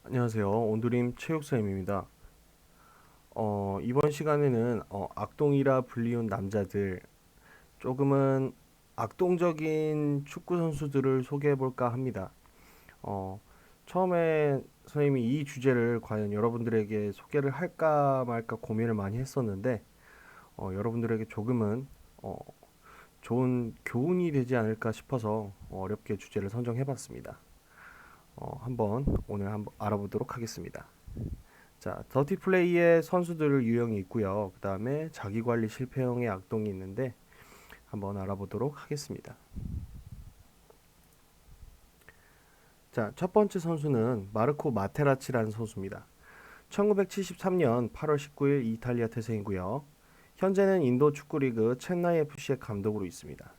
안녕하세요. 온드림 체육쌤입니다. 이번 시간에는 악동이라 불리운 남자들, 조금은 악동적인 축구 선수들을 소개해 볼까 합니다. 어, 처음에 선생님이 이 주제를 과연 여러분들에게 소개를 할까 말까 고민을 많이 했었는데, 여러분들에게 조금은 어, 좋은 교훈이 되지 않을까 싶어서 어렵게 주제를 선정해 봤습니다. 한번 오늘 한번 알아보도록 하겠습니다. 자, 더티 플레이의 선수들 유형이 있고요. 그 다음에 자기 관리 실패형의 악동이 있는데 한번 알아보도록 하겠습니다. 자, 첫 번째 선수는 마르코 마테라치라는 선수입니다. 1973년 8월 19일 이탈리아 태생이고요. 현재는 인도 축구리그 첸나이 FC의 감독으로 있습니다.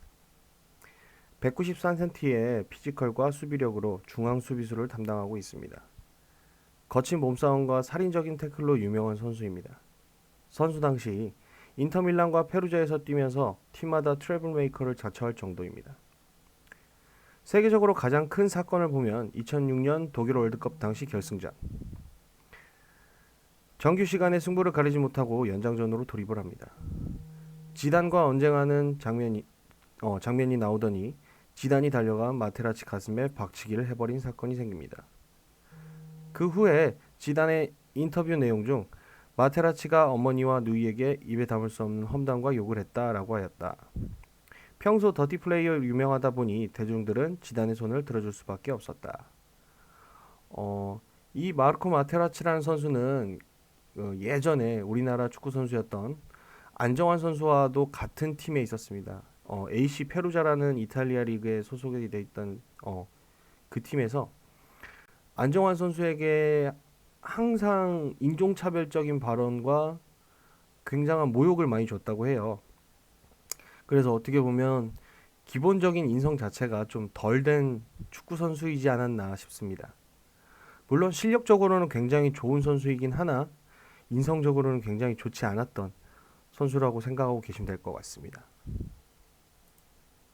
193cm의 피지컬과 수비력으로 중앙 수비수를 담당하고 있습니다. 거친 몸싸움과 살인적인 태클로 유명한 선수입니다. 선수 당시 인터밀란과 페루자에서 뛰면서 팀마다 트래블 메이커를 자처할 정도입니다. 세계적으로 가장 큰 사건을 보면 2006년 독일 월드컵 당시 결승전. 정규 시간에 승부를 가리지 못하고 연장전으로 돌입을 합니다. 지단과 언쟁하는 장면이 나오더니 지단이 달려가 마테라치 가슴에 박치기를 해버린 사건이 생깁니다. 그 후에 지단의 인터뷰 내용 중 마테라치가 어머니와 누이에게 입에 담을 수 없는 험담과 욕을 했다라고 하였다. 평소 더티 플레이어 유명하다 보니 대중들은 지단의 손을 들어줄 수밖에 없었다. 이 마르코 마테라치라는 선수는 예전에 우리나라 축구 선수였던 안정환 선수와도 같은 팀에 있었습니다. AC 페루자라는 이탈리아 리그에 소속이 돼 있던 그 팀에서 안정환 선수에게 항상 인종차별적인 발언과 굉장한 모욕을 많이 줬다고 해요. 그래서 어떻게 보면 기본적인 인성 자체가 좀 덜 된 축구 선수이지 않았나 싶습니다. 물론 실력적으로는 굉장히 좋은 선수이긴 하나 인성적으로는 굉장히 좋지 않았던 선수라고 생각하고 계시면 될 것 같습니다.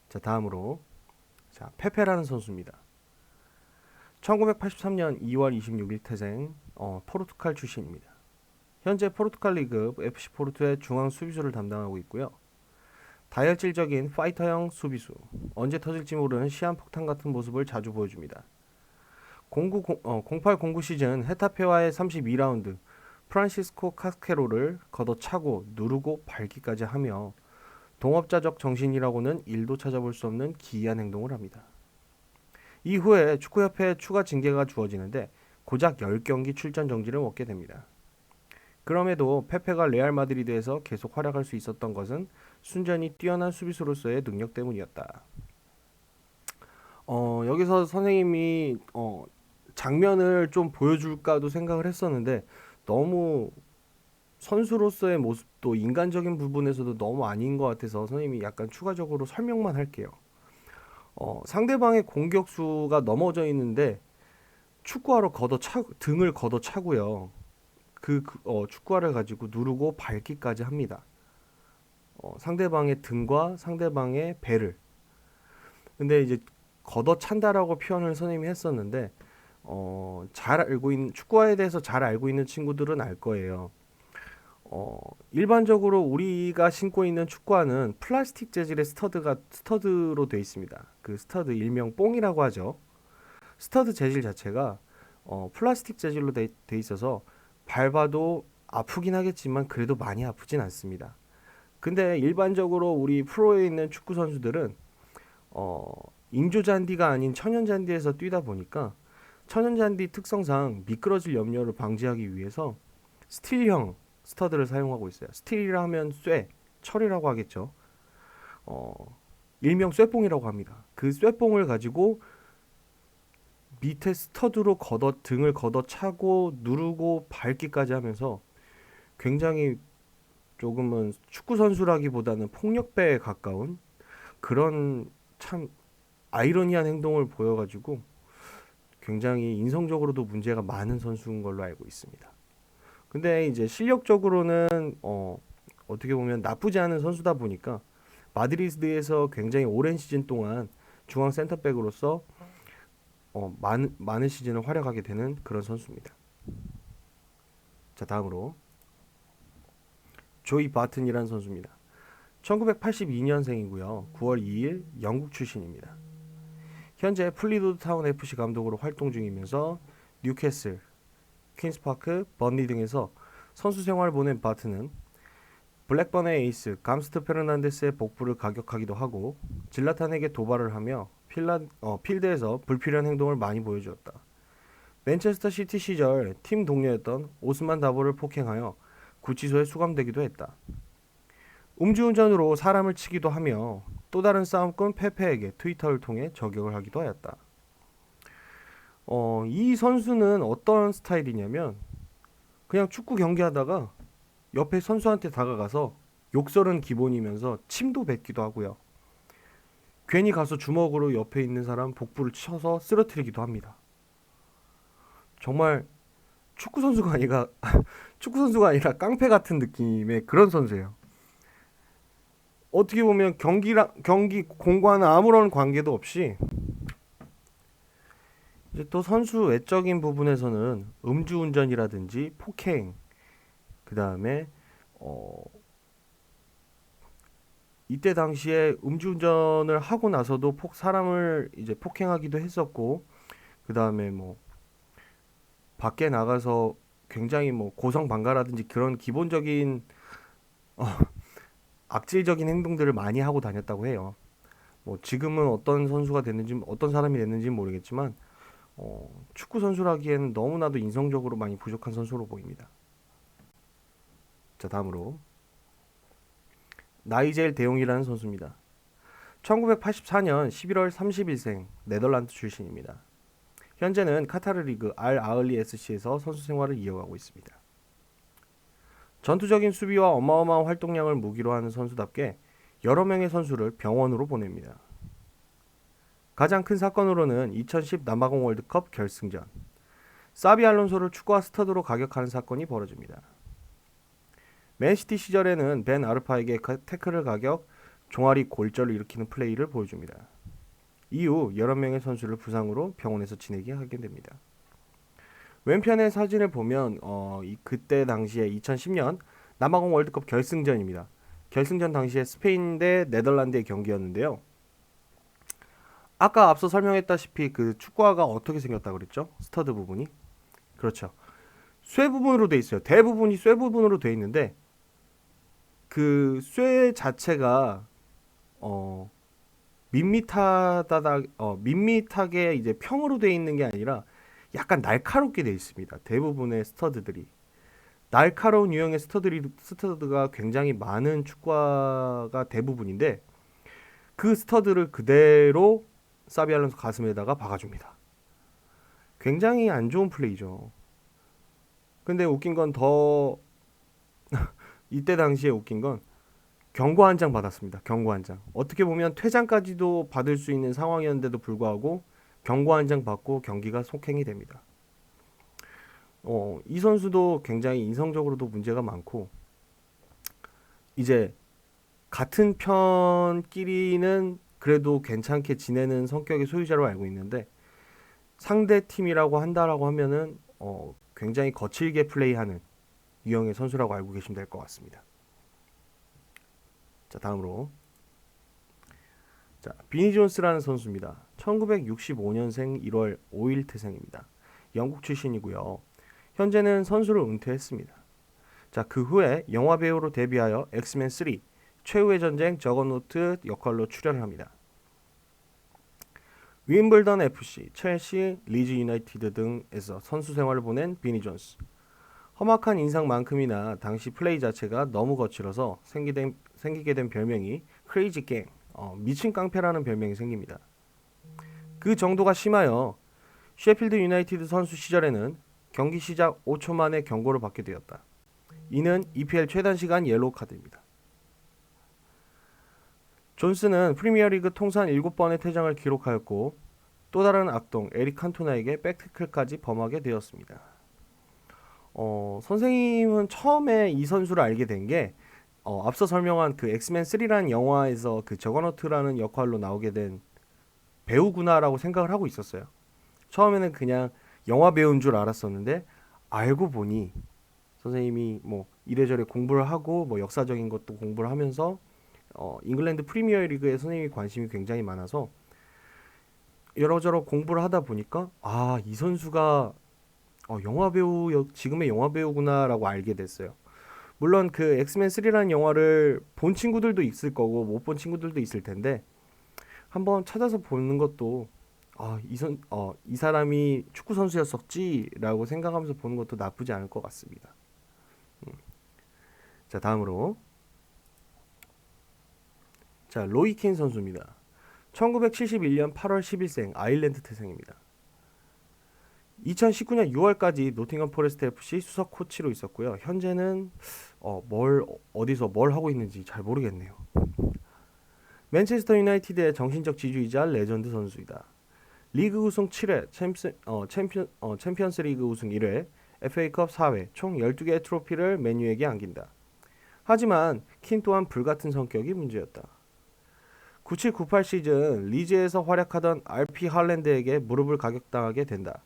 자, 다음으로 페페라는 선수입니다. 1983년 2월 26일 태생, 포르투갈 출신입니다. 현재 포르투갈 리그 FC 포르투의 중앙 수비수를 담당하고 있고요. 다혈질적인 파이터형 수비수, 언제 터질지 모르는 시한폭탄 같은 모습을 자주 보여줍니다. 0809 시즌 헤타페와의 32라운드 프란시스코 카스케로를 걷어차고 누르고 밟기까지 하며 동업자적 정신이라고는 1도 찾아볼 수 없는 기이한 행동을 합니다. 이후에 축구협회에 추가 징계가 주어지는데 고작 10경기 출전 정지를 먹게 됩니다. 그럼에도 페페가 레알 마드리드에서 계속 활약할 수 있었던 것은 순전히 뛰어난 수비수로서의 능력 때문이었다. 여기서 선생님이 장면을 좀 보여줄까도 생각을 했었는데 너무 선수로서의 모습도 인간적인 부분에서도 너무 아닌 것 같아서 선생님이 약간 추가적으로 설명만 할게요. 상대방의 공격수가 넘어져 있는데 축구화로 등을 걷어차고요. 축구화를 가지고 누르고 밟기까지 합니다. 상대방의 등과 상대방의 배를. 근데 이제 걷어찬다라고 표현을 선생님이 했었는데 잘 알고 있는 축구화에 대해서 잘 알고 있는 친구들은 알 거예요. 일반적으로 우리가 신고 있는 축구화는 플라스틱 재질의 스터드로 되어 있습니다. 그 스터드 일명 뽕이라고 하죠. 스터드 재질 자체가 플라스틱 재질로 돼 있어서 밟아도 아프긴 하겠지만 그래도 많이 아프진 않습니다. 근데 일반적으로 우리 프로에 있는 축구 선수들은 어, 인조잔디가 아닌 천연잔디에서 뛰다 보니까 천연잔디 특성상 미끄러질 염려를 방지하기 위해서 스틸형 스터드를 사용하고 있어요. 스틸이라 하면 철이라고 하겠죠. 어, 일명 쇠뽕이라고 합니다. 그 쇠뽕을 가지고 밑에 스터드로 등을 걷어차고 누르고 밟기까지 하면서 굉장히 조금은 축구 선수라기보다는 폭력배에 가까운 그런 참 아이러니한 행동을 보여가지고 굉장히 인성적으로도 문제가 많은 선수인 걸로 알고 있습니다. 근데 이제 실력적으로는 어떻게 보면 나쁘지 않은 선수다 보니까 마드리드에서 굉장히 오랜 시즌 동안 중앙 센터백으로서 많은 시즌을 활약하게 되는 그런 선수입니다. 자, 다음으로 조이 바튼이라는 선수입니다. 1982년생이고요. 9월 2일 영국 출신입니다. 현재 플리우드 타운 FC 감독으로 활동 중이면서 뉴캐슬, 퀸스파크, 번리 등에서 선수 생활을 보낸 바트는 블랙번의 에이스 감스트 페르난데스의 복부를 가격하기도 하고 질라탄에게 도발을 하며 필드에서 불필요한 행동을 많이 보여주었다. 맨체스터 시티 시절 팀 동료였던 오스만 다보를 폭행하여 구치소에 수감되기도 했다. 음주운전으로 사람을 치기도 하며 또 다른 싸움꾼 페페에게 트위터를 통해 저격을 하기도 하였다. 이 선수는 어떤 스타일이냐면 그냥 축구 경기하다가 옆에 선수한테 다가가서 욕설은 기본이면서 침도 뱉기도 하고요. 괜히 가서 주먹으로 옆에 있는 사람 복부를 쳐서 쓰러뜨리기도 합니다. 정말 축구 선수가 아니라 축구 선수가 아니라 깡패 같은 느낌의 그런 선수예요. 어떻게 보면 경기 공과는 아무런 관계도 없이 이제 또 선수 외적인 부분에서는 음주운전이라든지 폭행, 그 다음에 이때 당시에 음주운전을 하고 나서도 사람을 이제 폭행하기도 했었고, 그 다음에 뭐 밖에 나가서 굉장히 뭐 고성방가라든지 그런 기본적인 어, 악질적인 행동들을 많이 하고 다녔다고 해요. 뭐 지금은 어떤 선수가 됐는지 어떤 사람이 됐는지 모르겠지만 축구 선수라기에는 너무나도 인성적으로 많이 부족한 선수로 보입니다. 자, 다음으로 나이젤 데용이라는 선수입니다. 1984년 11월 30일생 네덜란드 출신입니다. 현재는 카타르 리그 알 아흘리 SC에서 선수 생활을 이어가고 있습니다. 전투적인 수비와 어마어마한 활동량을 무기로 하는 선수답게 여러 명의 선수를 병원으로 보냅니다. 가장 큰 사건으로는 2010 남아공 월드컵 결승전 사비 알론소를 축구와 스터드로 가격하는 사건이 벌어집니다. 맨시티 시절에는 벤 아르파에게 태클을 가격 종아리 골절을 일으키는 플레이를 보여줍니다. 이후 여러 명의 선수를 부상으로 병원에서 지내게 하게 됩니다. 왼편의 사진을 보면 그때 당시에 2010년 남아공 월드컵 결승전입니다. 결승전 당시에 스페인 대 네덜란드의 경기였는데요. 아까 앞서 설명했다시피 그 축구화가 어떻게 생겼다 그랬죠? 스터드 부분이. 그렇죠. 쇠 부분으로 돼 있어요. 대부분이 쇠 부분으로 돼 있는데 그 쇠 자체가 밋밋하게 이제 평으로 돼 있는 게 아니라 약간 날카롭게 돼 있습니다. 대부분의 스터드들이. 날카로운 유형의 스터드가 굉장히 많은 축구화가 대부분인데 그 스터드를 그대로 사비 알론소 가슴에다가 박아줍니다. 굉장히 안 좋은 플레이죠. 근데 웃긴 건 이때 당시에 웃긴 건 경고 한 장 받았습니다. 경고 한 장. 어떻게 보면 퇴장까지도 받을 수 있는 상황이었는데도 불구하고 경고 한 장 받고 경기가 속행이 됩니다. 이 선수도 굉장히 인성적으로도 문제가 많고 이제 같은 편끼리는 그래도 괜찮게 지내는 성격의 소유자로 알고 있는데 상대 팀이라고 한다라고 하면은 굉장히 거칠게 플레이하는 유형의 선수라고 알고 계시면 될 것 같습니다. 자, 다음으로 비니 존스라는 선수입니다. 1965년생 1월 5일 태생입니다. 영국 출신이고요. 현재는 선수를 은퇴했습니다. 자, 그 후에 영화 배우로 데뷔하여 엑스맨 3 최후의 전쟁 저거노트 역할로 출연을 합니다. 윈블던 FC, 첼시, 리즈 유나이티드 등에서 선수 생활을 보낸 비니 존스. 험악한 인상만큼이나 당시 플레이 자체가 너무 거칠어서 생기게 된 별명이 크레이지 갱, 미친 깡패라는 별명이 생깁니다. 그 정도가 심하여 셰필드 유나이티드 선수 시절에는 경기 시작 5초 만에 경고를 받게 되었다. 이는 EPL 최단 시간 옐로우 카드입니다. 존스는 프리미어리그 통산 7번의 퇴장을 기록하였고 또 다른 악동 에릭 칸토나에게 백태클까지 범하게 되었습니다. 선생님은 처음에 이 선수를 알게 된 게 앞서 설명한 그 엑스맨 3라는 영화에서 그 저거너트라는 역할로 나오게 된 배우구나라고 생각을 하고 있었어요. 처음에는 그냥 영화 배우인 줄 알았었는데 알고 보니 선생님이 뭐 이래저래 공부를 하고 뭐 역사적인 것도 공부를 하면서 잉글랜드 프리미어 리그에 선생님이 관심이 굉장히 많아서 여러저러 공부를 하다 보니까 아, 이 선수가 영화 배우 지금의 영화 배우구나라고 알게 됐어요. 물론 그 엑스맨 3라는 영화를 본 친구들도 있을 거고 못 본 친구들도 있을 텐데 한번 찾아서 보는 것도 이 사람이 축구 선수였었지라고 생각하면서 보는 것도 나쁘지 않을 것 같습니다. 자, 다음으로 자, 로이 킨 선수입니다. 1971년 8월 10일생 아일랜드 태생입니다. 2019년 6월까지 노팅엄 포레스트 FC 수석 코치로 있었고요. 현재는 어디서 뭘 하고 있는지 잘 모르겠네요. 맨체스터 유나이티드의 정신적 지주이자 레전드 선수이다. 리그 우승 7회, 챔피언스 리그 우승 1회, FA컵 4회, 총 12개의 트로피를 맨유에게 안긴다. 하지만 킨 또한 불같은 성격이 문제였다. 97-98 시즌 리즈에서 활약하던 RP 할랜드에게 무릎을 가격당하게 된다.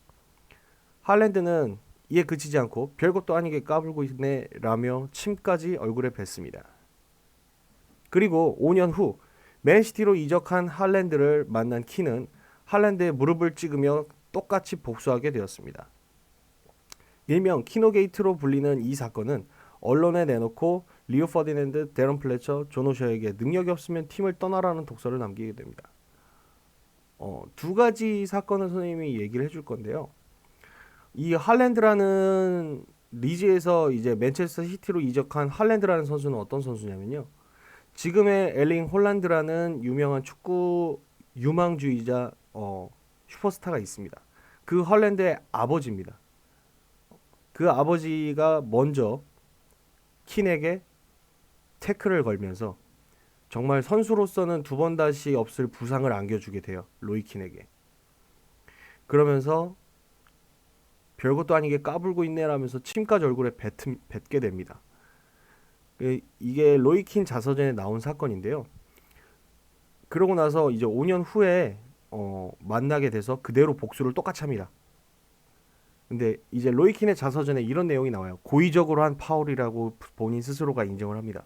할랜드는 이에 그치지 않고 별것도 아니게 까불고 있네 라며 침까지 얼굴에 뱉습니다. 그리고 5년 후 맨시티로 이적한 할랜드를 만난 킨은 할랜드의 무릎을 찍으며 똑같이 복수하게 되었습니다. 일명 키노게이트로 불리는 이 사건은 언론에 내놓고 리오 퍼디낸드, 데런 플래처, 존 오셔에게 능력이 없으면 팀을 떠나라는 독서를 남기게 됩니다. 두 가지 사건을 선생님이 얘기를 해줄 건데요. 이 할랜드라는 리즈에서 이제 맨체스터 시티로 이적한 할랜드라는 선수는 어떤 선수냐면요. 지금의 엘링 홀란드라는 유명한 축구 유망주의자 슈퍼스타가 있습니다. 그 할랜드의 아버지입니다. 그 아버지가 먼저 킨에게 태클을 걸면서 정말 선수로서는 두 번 다시 없을 부상을 안겨주게 돼요. 로이 킨에게. 그러면서 별것도 아니게 까불고 있네라면서 침까지 얼굴에 뱉게 됩니다. 이게 로이 킨 자서전에 나온 사건인데요. 그러고 나서 이제 5년 후에 만나게 돼서 그대로 복수를 똑같이 합니다. 근데 이제 로이 킨의 자서전에 이런 내용이 나와요. 고의적으로 한 파울이라고 본인 스스로가 인정을 합니다.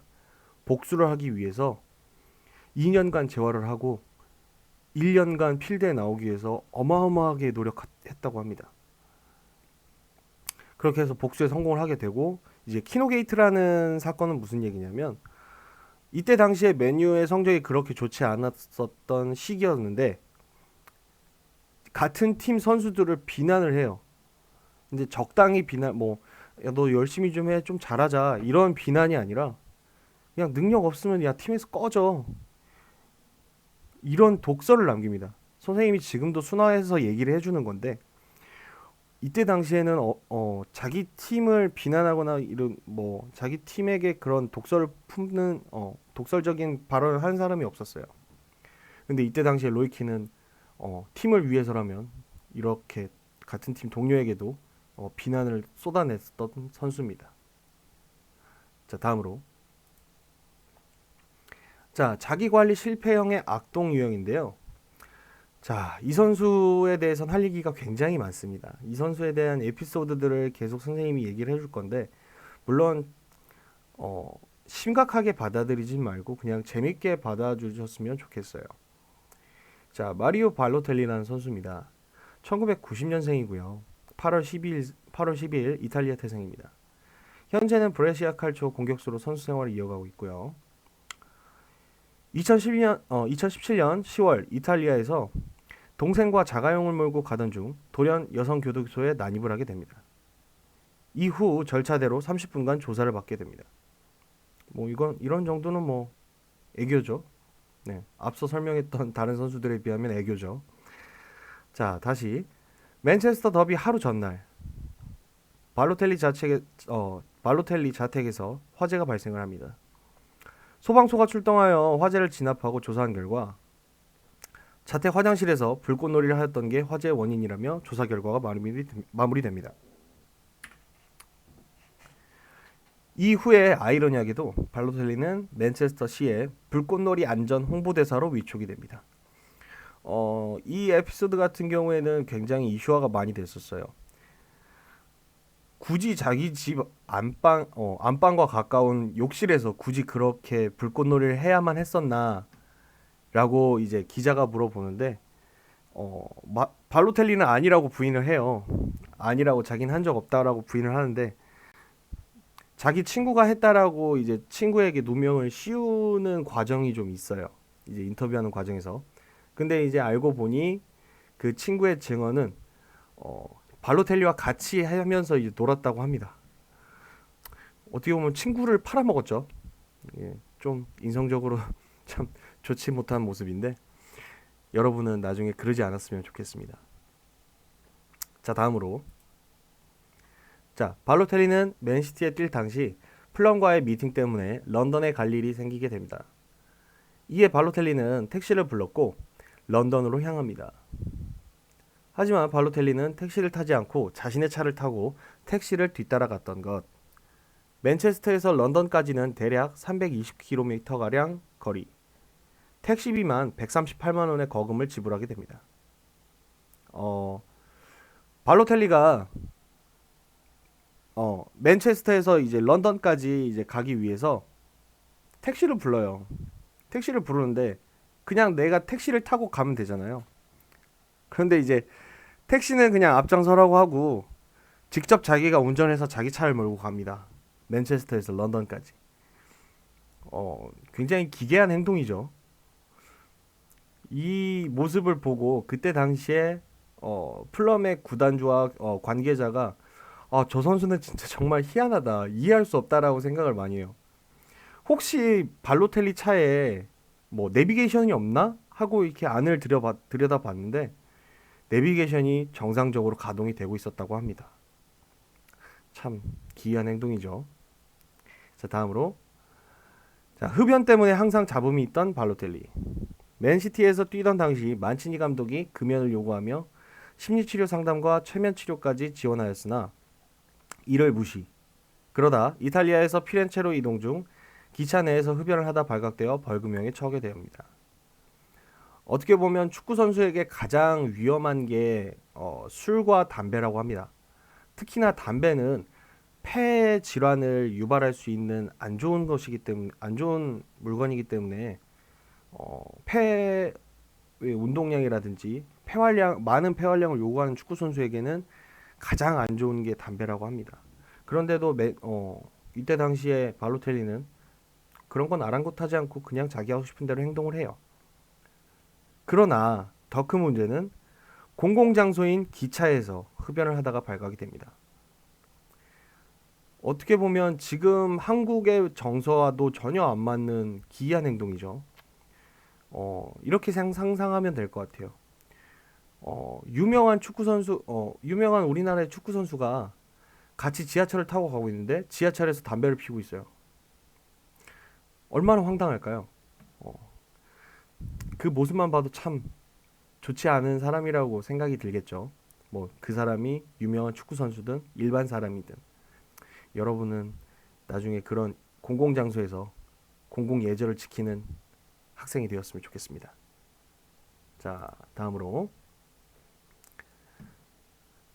복수를 하기 위해서 2년간 재활을 하고 1년간 필드에 나오기 위해서 어마어마하게 노력했다고 합니다. 그렇게 해서 복수에 성공을 하게 되고 이제 키노게이트라는 사건은 무슨 얘기냐면 이때 당시에 맨유의 성적이 그렇게 좋지 않았었던 시기였는데 같은 팀 선수들을 비난을 해요. 근데 적당히 비난 야, 너 열심히 좀 해, 좀 잘하자 이런 비난이 아니라 그냥 능력 없으면 야 팀에서 꺼져 이런 독서를 남깁니다. 선생님이 지금도 순화해서 얘기를 해주는 건데 이때 당시에는 자기 팀을 비난하거나 이런 자기 팀에게 그런 독설을 품는 독설적인 발언을 한 사람이 없었어요. 근데 이때 당시에 로이키는 팀을 위해서라면 이렇게 같은 팀 동료에게도 비난을 쏟아냈던 선수입니다. 자, 다음으로 자, 자기관리 실패형의 악동 유형인데요. 자, 이 선수에 대해서는 할 얘기가 굉장히 많습니다. 이 선수에 대한 에피소드들을 계속 선생님이 얘기를 해줄 건데 물론 심각하게 받아들이지 말고 그냥 재밌게 받아주셨으면 좋겠어요. 자, 마리오 발로텔리라는 선수입니다. 1990년생이고요. 8월 12일 이탈리아 태생입니다. 현재는 브레시아 칼초 공격수로 선수 생활을 이어가고 있고요. 2017년 10월 이탈리아에서 동생과 자가용을 몰고 가던 중 돌연 여성교도소에 난입을 하게 됩니다. 이후 절차대로 30분간 조사를 받게 됩니다. 이런 정도는 애교죠. 네, 앞서 설명했던 다른 선수들에 비하면 애교죠. 자, 다시 맨체스터 더비 하루 전날 발로텔리 자택에서 화재가 발생을 합니다. 소방서가 출동하여 화재를 진압하고 조사한 결과 자택 화장실에서 불꽃놀이를 하였던 게 화재의 원인이라며 조사 결과가 마무리됩니다. 이후에 아이러니하게도 발로텔리는 맨체스터 시의 불꽃놀이 안전 홍보대사로 위촉이 됩니다. 이 에피소드 같은 경우에는 굉장히 이슈화가 많이 됐었어요. 굳이 자기 집 안방과 가까운 욕실에서 굳이 그렇게 불꽃놀이를 해야만 했었나? 라고 이제 기자가 물어보는데, 발로텔리는 아니라고 부인을 해요. 아니라고 자기는 한 적 없다라고 부인을 하는데, 자기 친구가 했다라고 이제 친구에게 누명을 씌우는 과정이 좀 있어요. 이제 인터뷰하는 과정에서. 근데 이제 알고 보니 그 친구의 증언은 어, 발로텔리와 같이 하면서 이제 놀았다고 합니다. 어떻게 보면 친구를 팔아먹었죠. 예, 좀 인성적으로 참 좋지 못한 모습인데 여러분은 나중에 그러지 않았으면 좋겠습니다. 자, 다음으로 자, 발로텔리는 맨시티에 뛸 당시 플럼과의 미팅 때문에 런던에 갈 일이 생기게 됩니다. 이에 발로텔리는 택시를 불렀고 런던으로 향합니다. 하지만 발로텔리는 택시를 타지 않고 자신의 차를 타고 택시를 뒤따라갔던 것. 맨체스터에서 런던까지는 대략 320km가량 거리. 택시비만 138만 원의 거금을 지불하게 됩니다. 발로텔리가 맨체스터에서 이제 런던까지 이제 가기 위해서 택시를 불러요. 택시를 부르는데 그냥 내가 택시를 타고 가면 되잖아요. 그런데 이제 택시는 그냥 앞장서라고 하고 직접 자기가 운전해서 자기 차를 몰고 갑니다. 맨체스터에서 런던까지. 굉장히 기괴한 행동이죠. 이 모습을 보고 그때 당시에 플럼의 구단주와 관계자가 저 선수는 진짜 정말 희한하다. 이해할 수 없다라고 생각을 많이 해요. 혹시 발로텔리 차에 뭐 내비게이션이 없나? 하고 이렇게 안을 들여다봤는데 내비게이션이 정상적으로 가동이 되고 있었다고 합니다. 참 기이한 행동이죠. 자, 다음으로 자, 흡연 때문에 항상 잡음이 있던 발로텔리. 맨시티에서 뛰던 당시 만치니 감독이 금연을 요구하며 심리치료 상담과 최면치료까지 지원하였으나 이를 무시. 그러다 이탈리아에서 피렌체로 이동 중 기차 내에서 흡연을 하다 발각되어 벌금형에 처하게 됩니다. 어떻게 보면 축구 선수에게 가장 위험한 게 술과 담배라고 합니다. 특히나 담배는 폐 질환을 유발할 수 있는 안 좋은 것이기 때문에 안 좋은 물건이기 때문에 폐 운동량이라든지 많은 폐활량을 요구하는 축구 선수에게는 가장 안 좋은 게 담배라고 합니다. 그런데도 이때 당시에 발로텔리는 그런 건 아랑곳하지 않고 그냥 자기 하고 싶은 대로 행동을 해요. 그러나 더 큰 문제는 공공장소인 기차에서 흡연을 하다가 발각이 됩니다. 어떻게 보면 지금 한국의 정서와도 전혀 안 맞는 기이한 행동이죠. 이렇게 상상하면 될 것 같아요. 유명한 축구 선수, 유명한 우리나라의 축구 선수가 같이 지하철을 타고 가고 있는데 지하철에서 담배를 피우고 있어요. 얼마나 황당할까요? 그 모습만 봐도 참 좋지 않은 사람이라고 생각이 들겠죠. 뭐 그 사람이 유명한 축구 선수든 일반 사람이든 여러분은 나중에 그런 공공장소에서 공공 예절을 지키는 학생이 되었으면 좋겠습니다. 자, 다음으로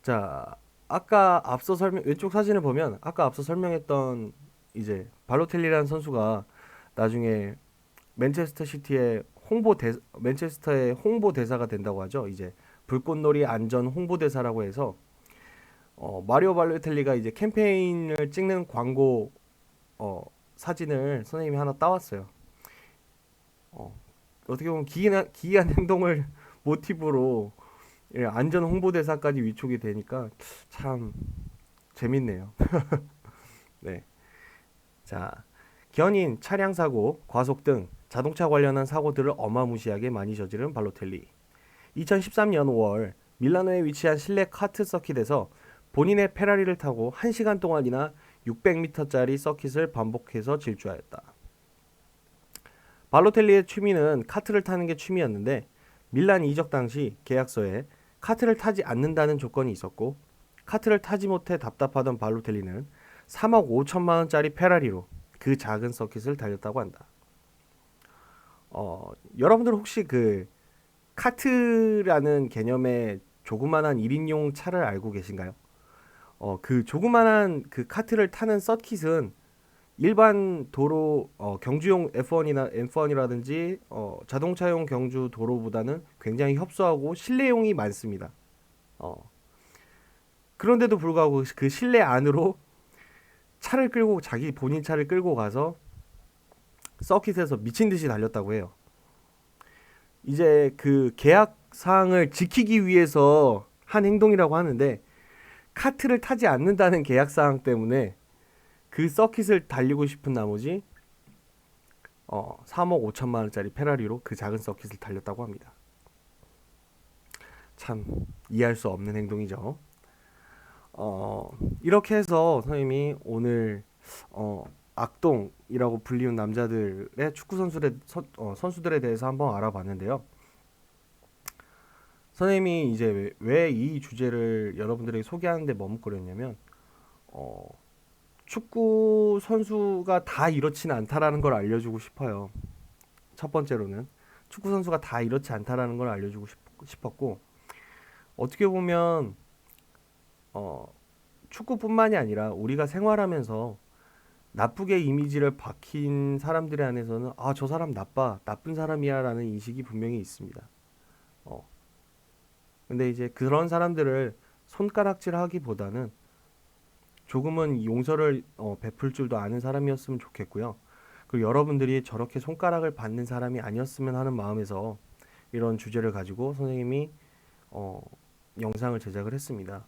자, 아까 앞서 왼쪽 사진을 보면 아까 앞서 설명했던 이제 발로텔리라는 선수가 나중에 맨체스터 시티의 맨체스터의 홍보 대사가 된다고 하죠. 이제 불꽃놀이 안전 홍보 대사라고 해서 마리오 발로텔리가 이제 캠페인을 찍는 광고 사진을 선생님이 하나 따왔어요. 어떻게 보면 기이한 행동을 모티브로 안전 홍보 대사까지 위촉이 되니까 참 재밌네요. 네. 자, 견인, 차량 사고, 과속 등 자동차 관련한 사고들을 어마무시하게 많이 저지른 발로텔리. 2013년 5월 밀라노에 위치한 실내 카트 서킷에서 본인의 페라리를 타고 1시간 동안이나 600m짜리 서킷을 반복해서 질주하였다. 발로텔리의 취미는 카트를 타는 게 취미였는데 밀란 이적 당시 계약서에 카트를 타지 않는다는 조건이 있었고 카트를 타지 못해 답답하던 발로텔리는 3억 5천만 원짜리 페라리로 그 작은 서킷을 달렸다고 한다. 여러분들 혹시 그 카트라는 개념의 조그만한 1인용 차를 알고 계신가요? 그 조그만한 그 카트를 타는 서킷은 일반 도로 경주용 F1이라든지 자동차용 경주 도로보다는 굉장히 협소하고 실내용이 많습니다. 어, 그런데도 불구하고 그 실내 안으로 차를 끌고 자기 본인 차를 끌고 가서 서킷에서 미친 듯이 달렸다고 해요. 이제 그 계약 사항을 지키기 위해서 한 행동이라고 하는데 카트를 타지 않는다는 계약 사항 때문에 그 서킷을 달리고 싶은 나머지 3억 5천만 원짜리 페라리로 그 작은 서킷을 달렸다고 합니다. 참 이해할 수 없는 행동이죠. 이렇게 해서 선생님이 오늘 악동이라고 불리는 남자들의 축구 선수들에 대해서 한번 알아봤는데요. 선생님이 이제 왜 이 주제를 여러분들에게 소개하는데 머뭇거렸냐면 축구 선수가 다 이렇지는 않다라는 걸 알려주고 싶어요. 첫 번째로는 축구 선수가 다 이렇지 않다라는 걸 알려주고 싶었고 어떻게 보면 축구뿐만이 아니라 우리가 생활하면서 나쁘게 이미지를 박힌 사람들에 한해서는 아, 저 사람 나쁜 사람이야라는 인식이 분명히 있습니다. 어, 근데 이제 그런 사람들을 손가락질하기보다는 조금은 용서를 베풀 줄도 아는 사람이었으면 좋겠고요. 그리고 여러분들이 저렇게 손가락을 받는 사람이 아니었으면 하는 마음에서 이런 주제를 가지고 선생님이 어, 영상을 제작을 했습니다.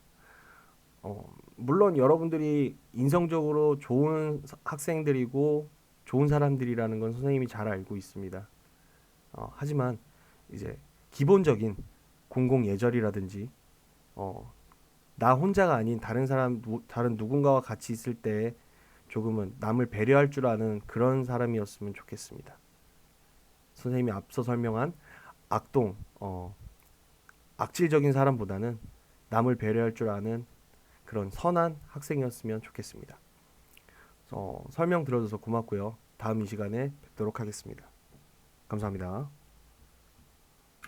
물론 여러분들이 인성적으로 좋은 학생들이고 좋은 사람들이라는 건 선생님이 잘 알고 있습니다. 하지만 이제 기본적인 공공 예절이라든지 나 혼자가 아닌 다른 누군가와 같이 있을 때 조금은 남을 배려할 줄 아는 그런 사람이었으면 좋겠습니다. 선생님이 앞서 설명한 악동, 악질적인 사람보다는 남을 배려할 줄 아는 그런 선한 학생이었으면 좋겠습니다. 설명 들어줘서 고맙고요. 다음 이 시간에 뵙도록 하겠습니다. 감사합니다.